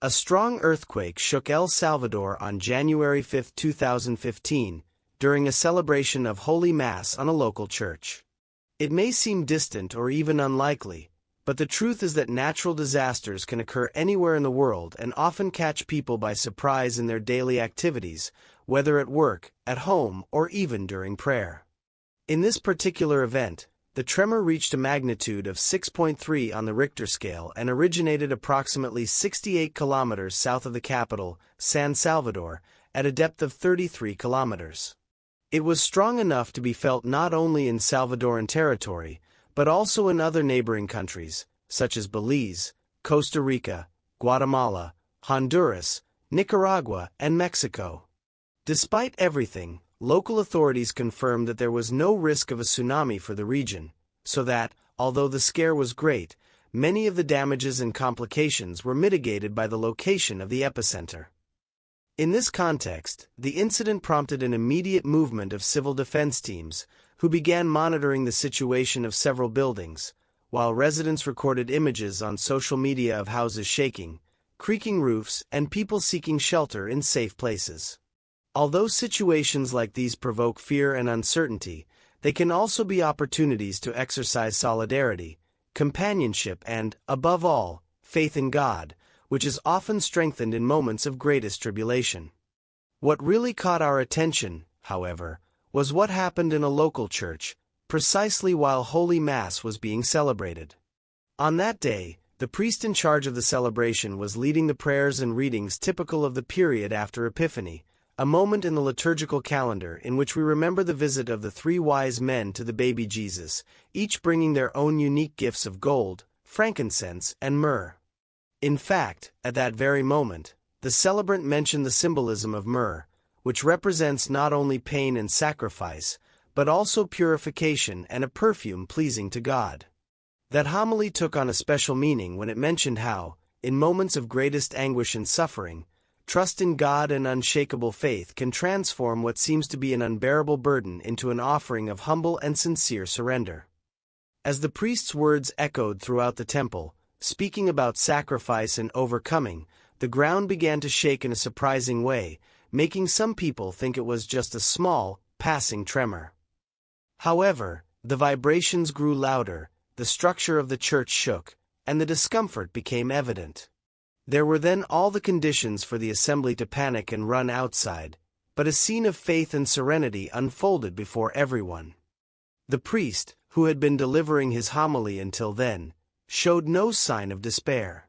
A strong earthquake shook El Salvador on January 5, 2015, during a celebration of Holy Mass on a local church. It may seem distant or even unlikely, but the truth is that natural disasters can occur anywhere in the world and often catch people by surprise in their daily activities, whether at work, at home, or even during prayer. In this particular event, the tremor reached a magnitude of 6.3 on the Richter scale and originated approximately 68 kilometers south of the capital, San Salvador, at a depth of 33 kilometers. It was strong enough to be felt not only in Salvadoran territory, but also in other neighboring countries, such as Belize, Costa Rica, Guatemala, Honduras, Nicaragua, and Mexico. Despite everything, local authorities confirmed that there was no risk of a tsunami for the region, so that, although the scare was great, many of the damages and complications were mitigated by the location of the epicenter. In this context, the incident prompted an immediate movement of civil defense teams, who began monitoring the situation of several buildings, while residents recorded images on social media of houses shaking, creaking roofs, and people seeking shelter in safe places. Although situations like these provoke fear and uncertainty, they can also be opportunities to exercise solidarity, companionship, and, above all, faith in God, which is often strengthened in moments of greatest tribulation. What really caught our attention, however, was what happened in a local church, precisely while Holy Mass was being celebrated. On that day, the priest in charge of the celebration was leading the prayers and readings typical of the period after Epiphany, a moment in the liturgical calendar in which we remember the visit of the three wise men to the baby Jesus, each bringing their own unique gifts of gold, frankincense, and myrrh. In fact, at that very moment, the celebrant mentioned the symbolism of myrrh, which represents not only pain and sacrifice, but also purification and a perfume pleasing to God. That homily took on a special meaning when it mentioned how, in moments of greatest anguish and suffering, trust in God and unshakable faith can transform what seems to be an unbearable burden into an offering of humble and sincere surrender. As the priest's words echoed throughout the temple, speaking about sacrifice and overcoming, the ground began to shake in a surprising way, making some people think it was just a small, passing tremor. However, the vibrations grew louder, the structure of the church shook, and the discomfort became evident. There were then all the conditions for the assembly to panic and run outside, but a scene of faith and serenity unfolded before everyone. The priest, who had been delivering his homily until then, showed no sign of despair.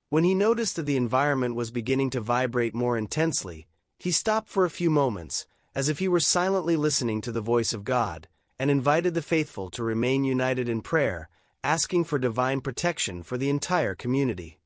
When he noticed that the environment was beginning to vibrate more intensely, he stopped for a few moments, as if he were silently listening to the voice of God, and invited the faithful to remain united in prayer, asking for divine protection for the entire community.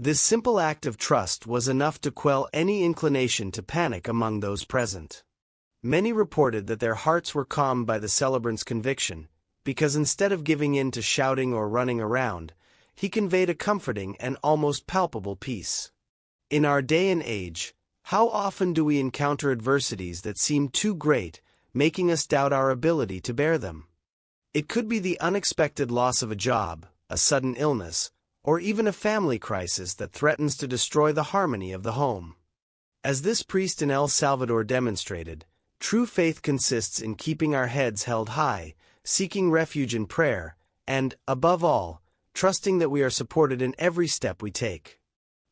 This simple act of trust was enough to quell any inclination to panic among those present. Many reported that their hearts were calmed by the celebrant's conviction, because instead of giving in to shouting or running around, he conveyed a comforting and almost palpable peace. In our day and age, how often do we encounter adversities that seem too great, making us doubt our ability to bear them? It could be the unexpected loss of a job, a sudden illness, or even a family crisis that threatens to destroy the harmony of the home. As this priest in El Salvador demonstrated, true faith consists in keeping our heads held high, seeking refuge in prayer, and, above all, trusting that we are supported in every step we take.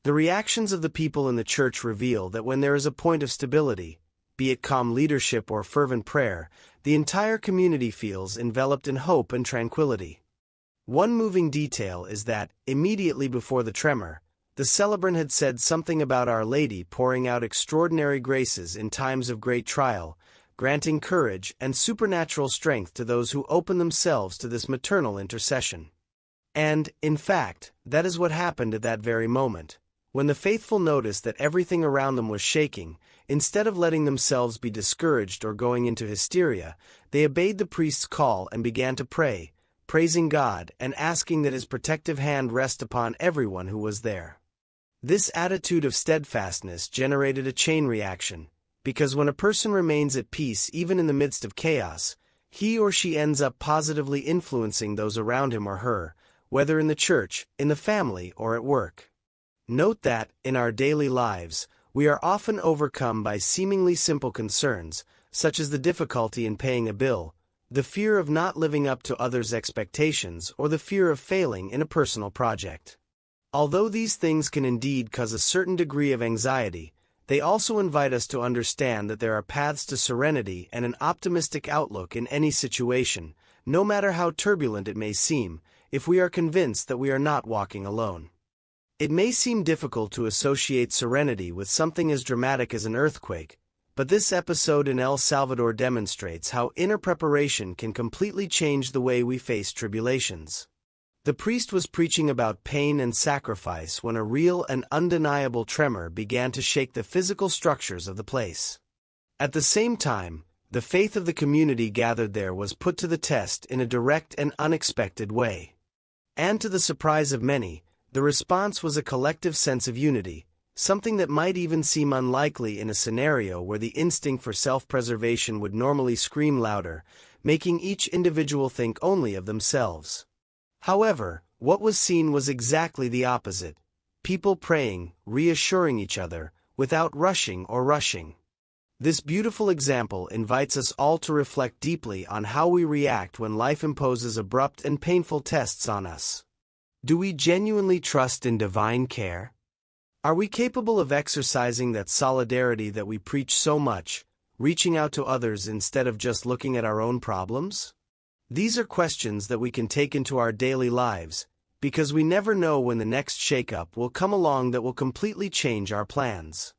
The reactions of the people in the church reveal that when there is a point of stability, be it calm leadership or fervent prayer, the entire community feels enveloped in hope and tranquility. One moving detail is that, immediately before the tremor, the celebrant had said something about Our Lady pouring out extraordinary graces in times of great trial, granting courage and supernatural strength to those who open themselves to this maternal intercession. And, in fact, that is what happened at that very moment. When the faithful noticed that everything around them was shaking, instead of letting themselves be discouraged or going into hysteria, they obeyed the priest's call and began to pray, praising God and asking that His protective hand rest upon everyone who was there. This attitude of steadfastness generated a chain reaction, because when a person remains at peace even in the midst of chaos, he or she ends up positively influencing those around him or her, whether in the church, in the family, or at work. Note that, in our daily lives, we are often overcome by seemingly simple concerns, such as the difficulty in paying a bill, the fear of not living up to others' expectations, or the fear of failing in a personal project. Although these things can indeed cause a certain degree of anxiety, they also invite us to understand that there are paths to serenity and an optimistic outlook in any situation, no matter how turbulent it may seem, if we are convinced that we are not walking alone. It may seem difficult to associate serenity with something as dramatic as an earthquake, but this episode in El Salvador demonstrates how inner preparation can completely change the way we face tribulations. The priest was preaching about pain and sacrifice when a real and undeniable tremor began to shake the physical structures of the place. At the same time, the faith of the community gathered there was put to the test in a direct and unexpected way. And to the surprise of many, the response was a collective sense of unity, something that might even seem unlikely in a scenario where the instinct for self-preservation would normally scream louder, making each individual think only of themselves. However, what was seen was exactly the opposite: people praying, reassuring each other, without rushing or rushing. This beautiful example invites us all to reflect deeply on how we react when life imposes abrupt and painful tests on us. Do we genuinely trust in divine care? Are we capable of exercising that solidarity that we preach so much, reaching out to others instead of just looking at our own problems? These are questions that we can take into our daily lives, because we never know when the next shakeup will come along that will completely change our plans.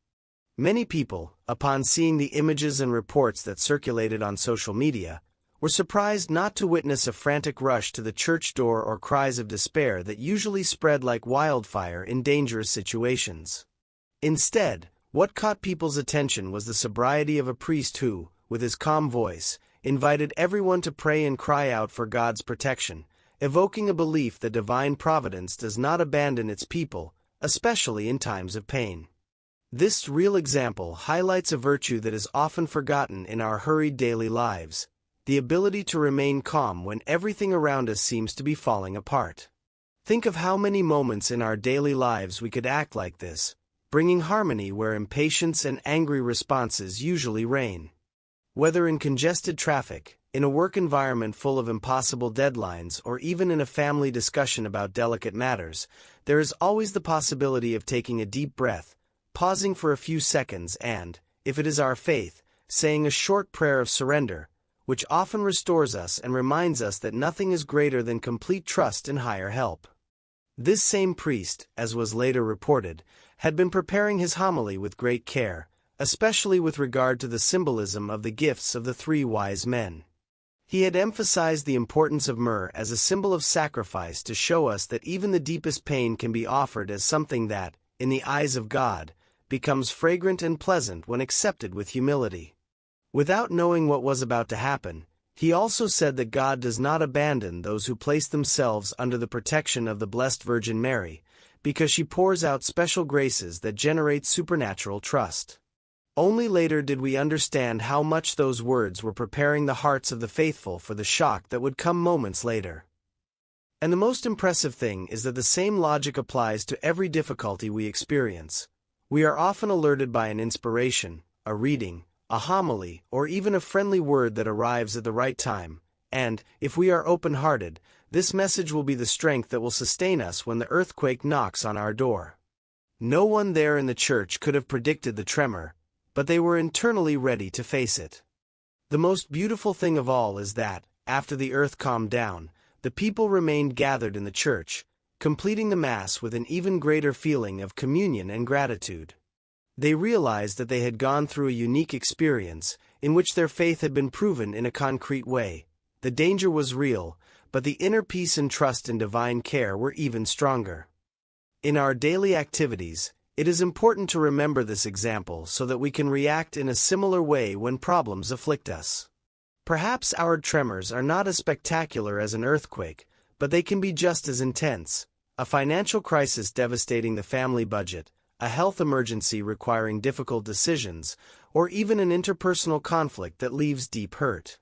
Many people, upon seeing the images and reports that circulated on social media, were surprised not to witness a frantic rush to the church door or cries of despair that usually spread like wildfire in dangerous situations. Instead, what caught people's attention was the sobriety of a priest who, with his calm voice, invited everyone to pray and cry out for God's protection, evoking a belief that divine providence does not abandon its people, especially in times of pain. This real example highlights a virtue that is often forgotten in our hurried daily lives: the ability to remain calm when everything around us seems to be falling apart. Think of how many moments in our daily lives we could act like this, bringing harmony where impatience and angry responses usually reign. Whether in congested traffic, in a work environment full of impossible deadlines, or even in a family discussion about delicate matters, there is always the possibility of taking a deep breath, pausing for a few seconds and, if it is our faith, saying a short prayer of surrender, which often restores us and reminds us that nothing is greater than complete trust in higher help. This same priest, as was later reported, had been preparing his homily with great care, especially with regard to the symbolism of the gifts of the 3 wise men. He had emphasized the importance of myrrh as a symbol of sacrifice to show us that even the deepest pain can be offered as something that, in the eyes of God, becomes fragrant and pleasant when accepted with humility. Without knowing what was about to happen, he also said that God does not abandon those who place themselves under the protection of the Blessed Virgin Mary, because she pours out special graces that generate supernatural trust. Only later did we understand how much those words were preparing the hearts of the faithful for the shock that would come moments later. And the most impressive thing is that the same logic applies to every difficulty we experience. We are often alerted by an inspiration, a reading, a homily, or even a friendly word that arrives at the right time, and, if we are open-hearted, this message will be the strength that will sustain us when the earthquake knocks on our door. No one there in the church could have predicted the tremor, but they were internally ready to face it. The most beautiful thing of all is that, after the earth calmed down, the people remained gathered in the church, completing the Mass with an even greater feeling of communion and gratitude. They realized that they had gone through a unique experience, in which their faith had been proven in a concrete way. The danger was real, but the inner peace and trust in divine care were even stronger. In our daily activities, it is important to remember this example so that we can react in a similar way when problems afflict us. Perhaps our tremors are not as spectacular as an earthquake, but they can be just as intense: a financial crisis devastating the family budget, a health emergency requiring difficult decisions, or even an interpersonal conflict that leaves deep hurt.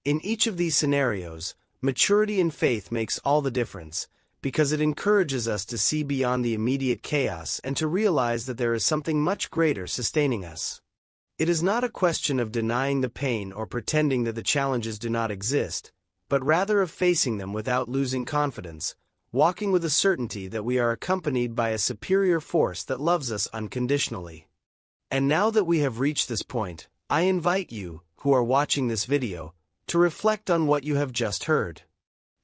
In each of these scenarios, maturity in faith makes all the difference, because it encourages us to see beyond the immediate chaos and to realize that there is something much greater sustaining us. It is not a question of denying the pain or pretending that the challenges do not exist, but rather of facing them without losing confidence, walking with a certainty that we are accompanied by a superior force that loves us unconditionally. And now that we have reached this point, I invite you, who are watching this video, to reflect on what you have just heard.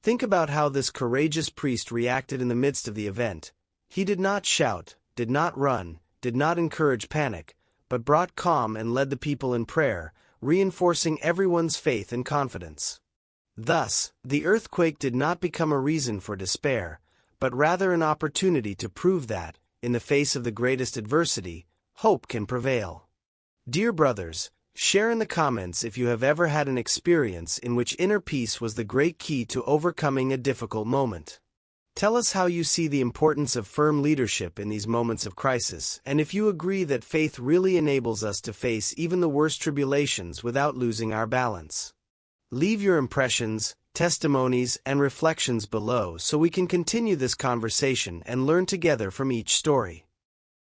Think about how this courageous priest reacted in the midst of the event. He did not shout, did not run, did not encourage panic, but brought calm and led the people in prayer, reinforcing everyone's faith and confidence. Thus, the earthquake did not become a reason for despair, but rather an opportunity to prove that, in the face of the greatest adversity, hope can prevail. Dear brothers, share in the comments if you have ever had an experience in which inner peace was the great key to overcoming a difficult moment. Tell us how you see the importance of firm leadership in these moments of crisis, and if you agree that faith really enables us to face even the worst tribulations without losing our balance. Leave your impressions, testimonies, and reflections below so we can continue this conversation and learn together from each story.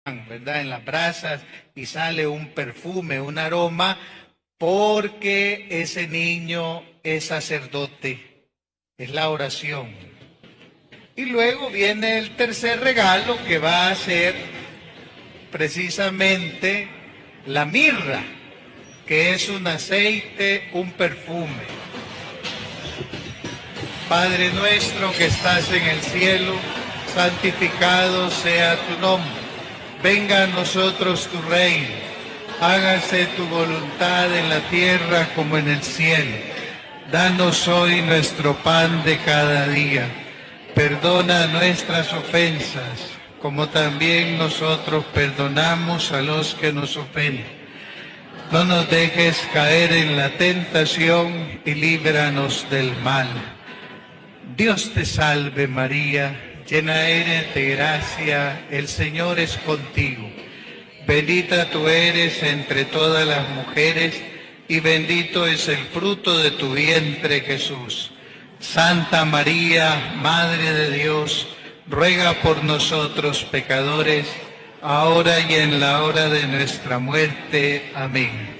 ¿Verdad? En las brasas y sale un perfume, un aroma, porque ese niño es sacerdote, es la oración. Y luego viene el tercer regalo, que va a ser precisamente la mirra, que es un aceite, un perfume. Padre nuestro que estás en el cielo, santificado sea tu nombre. Venga a nosotros tu reino, hágase tu voluntad en la tierra como en el cielo. Danos hoy nuestro pan de cada día. Perdona nuestras ofensas, como también nosotros perdonamos a los que nos ofenden. No nos dejes caer en la tentación y líbranos del mal. Dios te salve María, llena eres de gracia, el Señor es contigo. Bendita tú eres entre todas las mujeres, y bendito es el fruto de tu vientre, Jesús. Santa María, Madre de Dios, ruega por nosotros pecadores, ahora y en la hora de nuestra muerte. Amén.